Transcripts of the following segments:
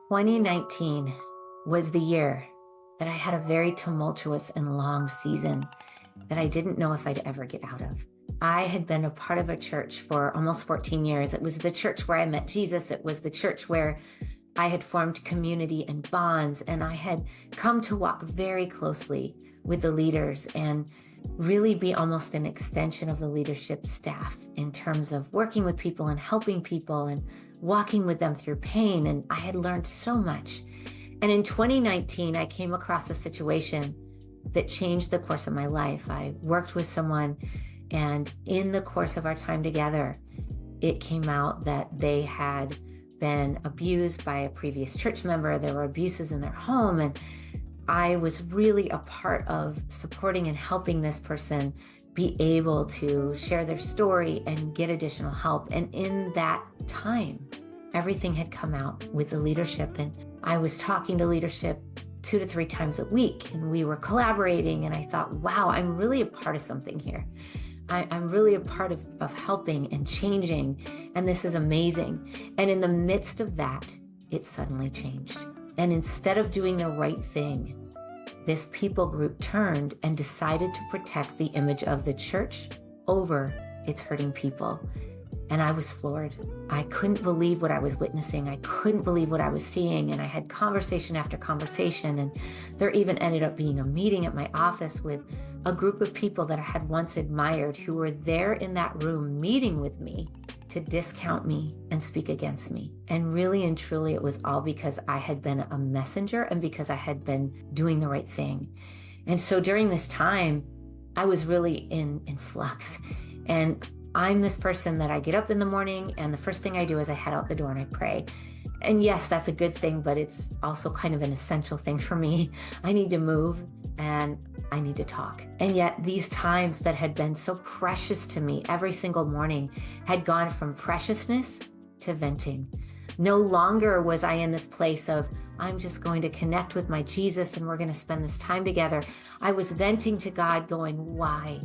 2019 was the year that I had a very tumultuous and long season that I didn't know if I'd ever get out of. I had been a part of a church for almost 14 years. It was the church where I met Jesus. It was the church where I had formed community and bonds, and I had come to walk very closely with the leaders and really be almost an extension of the leadership staff in terms of working with people and helping people and walking with them through pain. And I had learned so much. And in 2019, I came across a situation that changed the course of my life. I worked with someone, and in the course of our time together, it came out that they had been abused by a previous church member. There were abuses in their home, and I was really a part of supporting and helping this person be able to share their story and get additional help. And in that time, everything had come out with the leadership, and I was talking to leadership 2 to 3 times a week, and we were collaborating, and I thought, wow, I'm really a part of something here. I'm really a part of helping and changing, and this is amazing. And in the midst of that, it suddenly changed. And instead of doing the right thing, this people group turned and decided to protect the image of the church over its hurting people. And I was floored. I couldn't believe what I was witnessing. I couldn't believe what I was seeing. And I had conversation after conversation. And there even ended up being a meeting at my office with a group of people that I had once admired who were there in that room meeting with me to discount me and speak against me. And really and truly, it was all because I had been a messenger and because I had been doing the right thing. And so during this time, I was really in flux. And I'm this person that I get up in the morning, and the first thing I do is I head out the door and I pray. And yes, that's a good thing, but it's also kind of an essential thing for me. I need to move and I need to talk. And yet these times that had been so precious to me every single morning had gone from preciousness to venting. No longer was I in this place of, I'm just going to connect with my Jesus and we're going to spend this time together. I was venting to God going, why?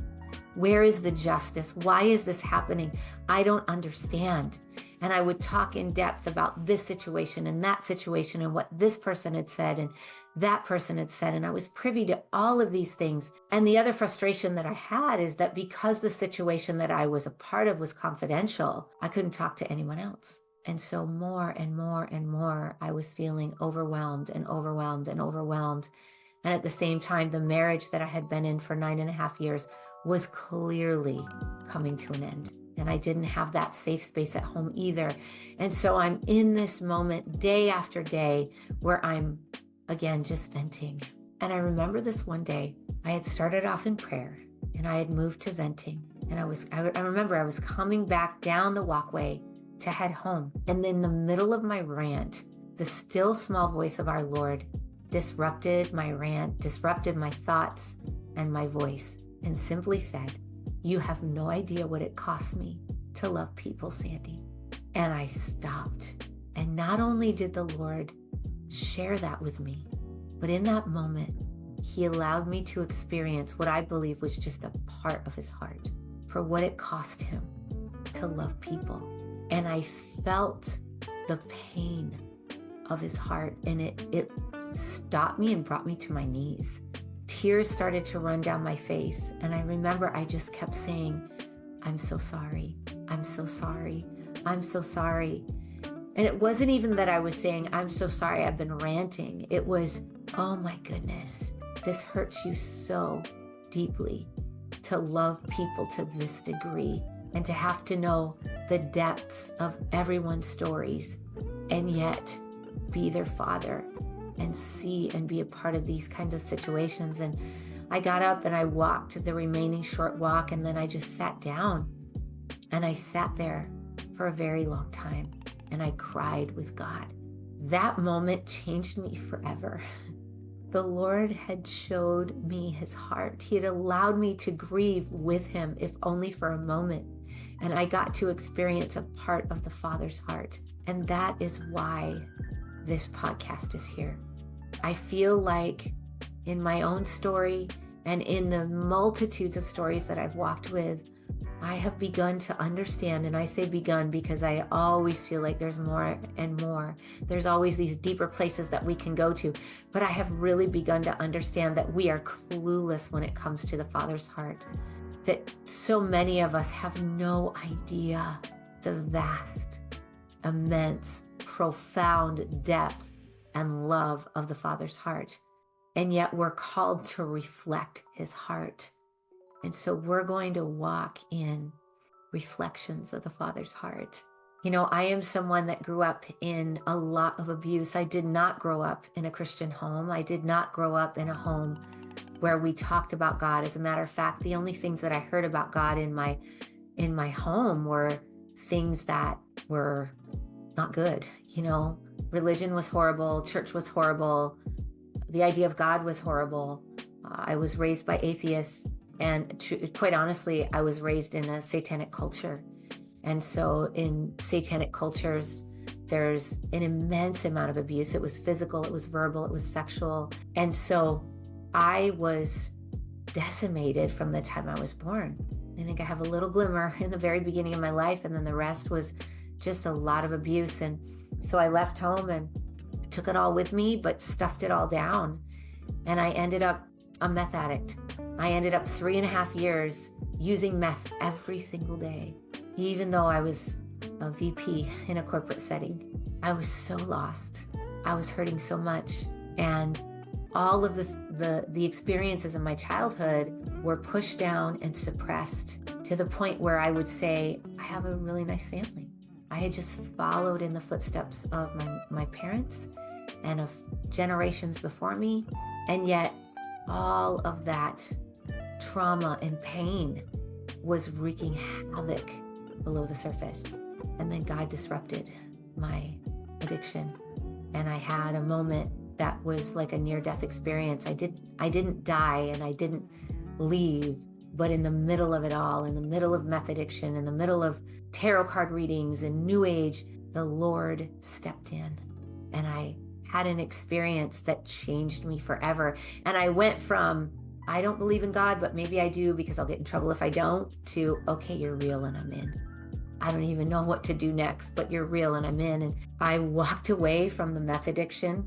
Where is the justice? Why is this happening? I don't understand. And I would talk in depth about this situation and that situation and what this person had said and that person had said. And I was privy to all of these things. And the other frustration that I had is that because the situation that I was a part of was confidential, I couldn't talk to anyone else. And so more and more and more, I was feeling overwhelmed and overwhelmed and overwhelmed. And at the same time, the marriage that I had been in for 9.5 years was clearly coming to an end. And I didn't have that safe space at home either. And so I'm in this moment day after day where I'm, again, just venting. And I remember this one day, I had started off in prayer and I had moved to venting. And I remember I was coming back down the walkway to head home. And in the middle of my rant, the still small voice of our Lord disrupted my rant, disrupted my thoughts and my voice, and simply said, you have no idea what it costs me to love people, Sandi. And I stopped. And not only did the Lord share that with me, but in that moment, he allowed me to experience what I believe was just a part of his heart for what it cost him to love people. And I felt the pain of his heart, and it stopped me and brought me to my knees. Tears started to run down my face. And I remember I just kept saying, I'm so sorry. I'm so sorry. I'm so sorry. And it wasn't even that I was saying, I'm so sorry, I've been ranting. It was, oh my goodness, this hurts you so deeply to love people to this degree and to have to know the depths of everyone's stories and yet be their father and see and be a part of these kinds of situations. And I got up and I walked the remaining short walk, and then I just sat down and I sat there for a very long time and I cried with God. That moment changed me forever. The Lord had showed me his heart. He had allowed me to grieve with him, if only for a moment. And I got to experience a part of the Father's heart. And that is why this podcast is here. I feel like in my own story and in the multitudes of stories that I've walked with, I have begun to understand, and I say begun because I always feel like there's more and more. There's always these deeper places that we can go to, but I have really begun to understand that we are clueless when it comes to the Father's heart, that so many of us have no idea the vast, immense, profound depth and love of the Father's heart. And yet we're called to reflect his heart. And so we're going to walk in reflections of the Father's heart. You know, I am someone that grew up in a lot of abuse. I did not grow up in a Christian home. I did not grow up in a home where we talked about God. As a matter of fact, the only things that I heard about God in my home were things that were not good. You know, religion was horrible, church was horrible, the idea of God was horrible. I was raised by atheists. And quite honestly, I was raised in a satanic culture. And so in satanic cultures, there's an immense amount of abuse. It was physical, it was verbal, it was sexual. And so I was decimated from the time I was born. I think I have a little glimmer in the very beginning of my life, and then the rest was just a lot of abuse. And so I left home and took it all with me, but stuffed it all down. And I ended up a meth addict. I ended up 3.5 years using meth every single day, even though I was a VP in a corporate setting. I was so lost. I was hurting so much. And all of the experiences of my childhood were pushed down and suppressed to the point where I would say, I have a really nice family. I had just followed in the footsteps of my parents and of generations before me. And yet all of that trauma and pain was wreaking havoc below the surface. And then God disrupted my addiction. And I had a moment that was like a near-death experience. I didn't die and I didn't leave, but in the middle of it all, in the middle of meth addiction, in the middle of tarot card readings and New Age, the Lord stepped in and I had an experience that changed me forever. And I went from, I don't believe in God, but maybe I do because I'll get in trouble if I don't, to, okay, you're real and I'm in. I don't even know what to do next, but you're real and I'm in. And I walked away from the meth addiction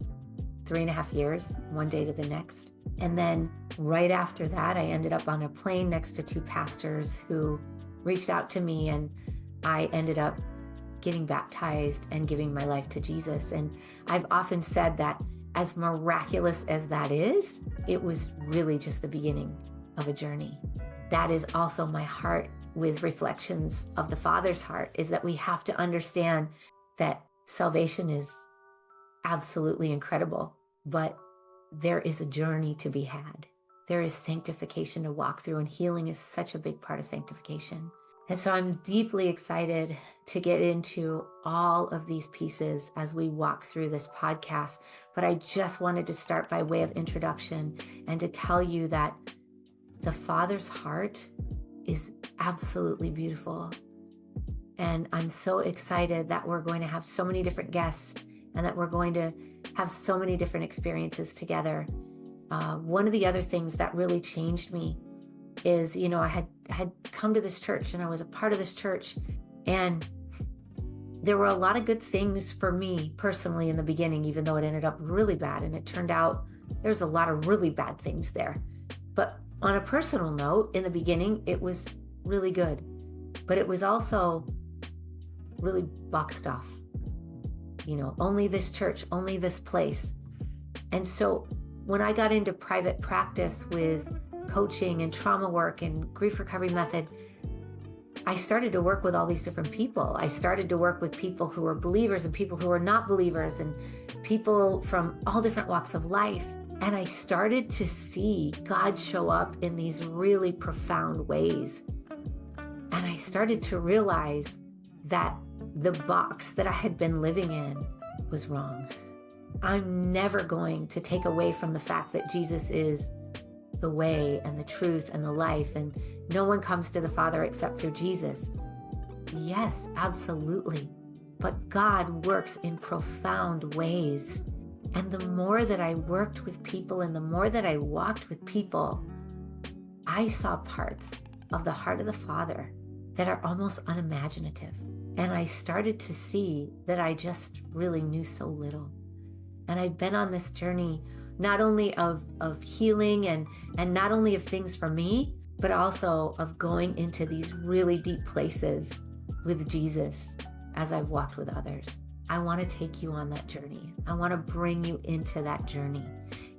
3.5 years, one day to the next. And then right after that, I ended up on a plane next to 2 pastors who reached out to me, and I ended up getting baptized and giving my life to Jesus. And I've often said that as miraculous as that is, it was really just the beginning of a journey. That is also my heart with reflections of the Father's heart, is that we have to understand that salvation is absolutely incredible, but there is a journey to be had. There is sanctification to walk through, and healing is such a big part of sanctification. And so I'm deeply excited to get into all of these pieces as we walk through this podcast. But I just wanted to start by way of introduction and to tell you that the Father's heart is absolutely beautiful. And I'm so excited that we're going to have so many different guests and that we're going to have so many different experiences together. One of the other things that really changed me is, you know, I had come to this church and I was a part of this church, and there were a lot of good things for me personally in the beginning, even though it ended up really bad. And it turned out there's a lot of really bad things there. But on a personal note, in the beginning, it was really good, but it was also really boxed off. You know, only this church, only this place. And so when I got into private practice with coaching and trauma work and grief recovery method, I started to work with all these different people. I started to work with people who were believers and people who were not believers and people from all different walks of life. And I started to see God show up in these really profound ways. And I started to realize that the box that I had been living in was wrong. I'm never going to take away from the fact that Jesus is the way and the truth and the life, and no one comes to the Father except through Jesus. Yes, absolutely. But God works in profound ways. And the more that I worked with people and the more that I walked with people, I saw parts of the heart of the Father that are almost unimaginative. And I started to see that I just really knew so little. And I've been on this journey not only of healing and not only of things for me, but also of going into these really deep places with Jesus as I've walked with others. I want to take you on that journey. I want to bring you into that journey.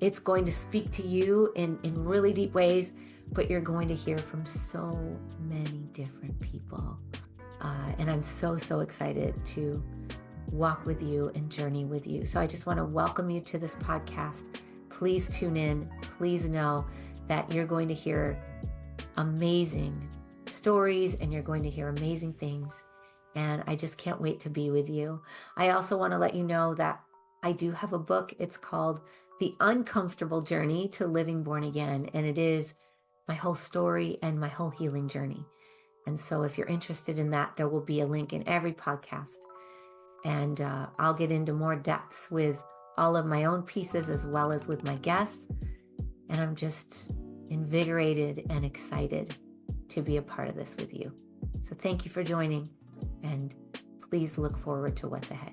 It's going to speak to you in really deep ways, but you're going to hear from so many different people. And I'm so excited to walk with you and journey with you. So I just want to welcome you to this podcast. Please tune in. Please know that you're going to hear amazing stories and you're going to hear amazing things. And I just can't wait to be with you. I also want to let you know that I do have a book. It's called The Uncomfortable Journey to Living Born Again. And it is my whole story and my whole healing journey. And so if you're interested in that, there will be a link in every podcast. And I'll get into more depths with all of my own pieces as well as with my guests. And I'm just invigorated and excited to be a part of this with you. So thank you for joining, and please look forward to what's ahead.